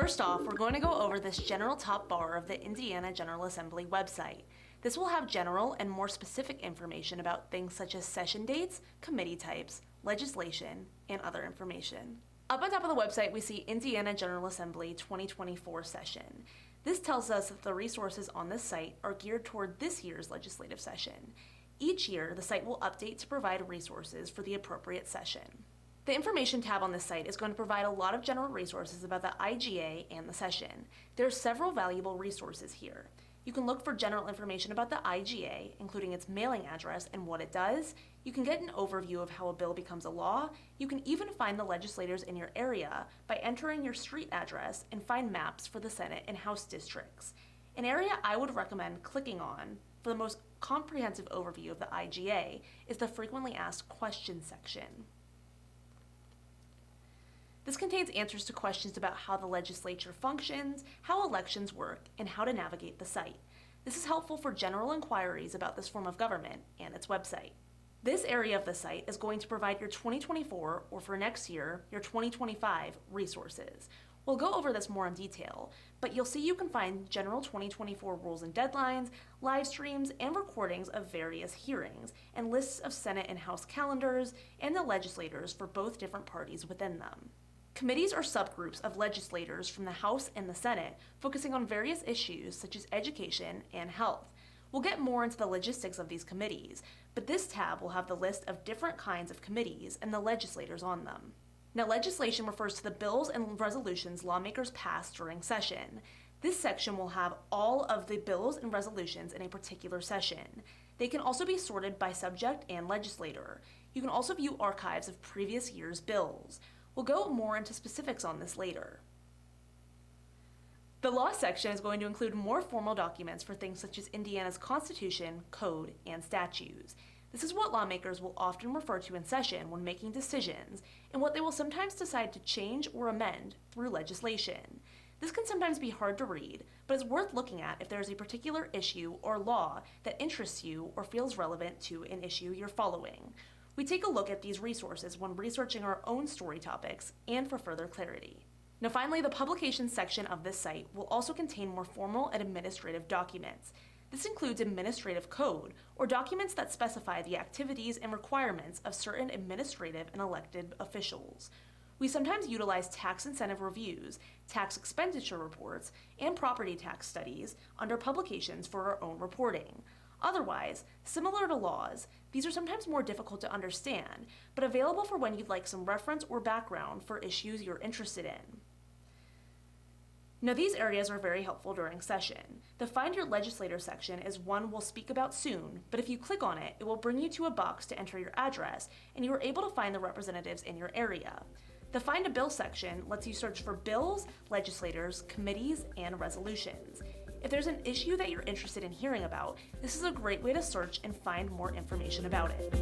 First off, we're going to go over this general top bar of the Indiana General Assembly website. This will have general and more specific information about things such as session dates, committee types, legislation, and other information. Up on top of the website, we see Indiana General Assembly 2024 session. This tells us that the resources on this site are geared toward this year's legislative session. Each year, the site will update to provide resources for the appropriate session. The Information tab on this site is going to provide a lot of general resources about the IGA and the session. There are several valuable resources here. You can look for general information about the IGA, including its mailing address and what it does. You can get an overview of how a bill becomes a law. You can even find the legislators in your area by entering your street address and find maps for the Senate and House districts. An area I would recommend clicking on for the most comprehensive overview of the IGA is the Frequently Asked Questions section. This contains answers to questions about how the legislature functions, how elections work, and how to navigate the site. This is helpful for general inquiries about this form of government and its website. This area of the site is going to provide your 2024, or for next year, your 2025 resources. We'll go over this more in detail, but you'll see you can find general 2024 rules and deadlines, live streams, and recordings of various hearings, and lists of Senate and House calendars, and the legislators for both different parties within them. Committees are subgroups of legislators from the House and the Senate, focusing on various issues such as education and health. We'll get more into the logistics of these committees, but this tab will have the list of different kinds of committees and the legislators on them. Now, legislation refers to the bills and resolutions lawmakers pass during session. This section will have all of the bills and resolutions in a particular session. They can also be sorted by subject and legislator. You can also view archives of previous year's bills. We'll go more into specifics on this later. The law section is going to include more formal documents for things such as Indiana's Constitution, Code, and statutes. This is what lawmakers will often refer to in session when making decisions, and what they will sometimes decide to change or amend through legislation. This can sometimes be hard to read, but it's worth looking at if there is a particular issue or law that interests you or feels relevant to an issue you're following. We take a look at these resources when researching our own story topics and for further clarity. Now finally, the publications section of this site will also contain more formal and administrative documents. This includes administrative code, or documents that specify the activities and requirements of certain administrative and elected officials. We sometimes utilize tax incentive reviews, tax expenditure reports, and property tax studies under publications for our own reporting. Otherwise, similar to laws, these are sometimes more difficult to understand, but available for when you'd like some reference or background for issues you're interested in. Now, these areas are very helpful during session. The Find Your Legislator section is one we'll speak about soon, but if you click on it, it will bring you to a box to enter your address, and you are able to find the representatives in your area. The Find a Bill section lets you search for bills, legislators, committees, and resolutions. If there's an issue that you're interested in hearing about, this is a great way to search and find more information about it.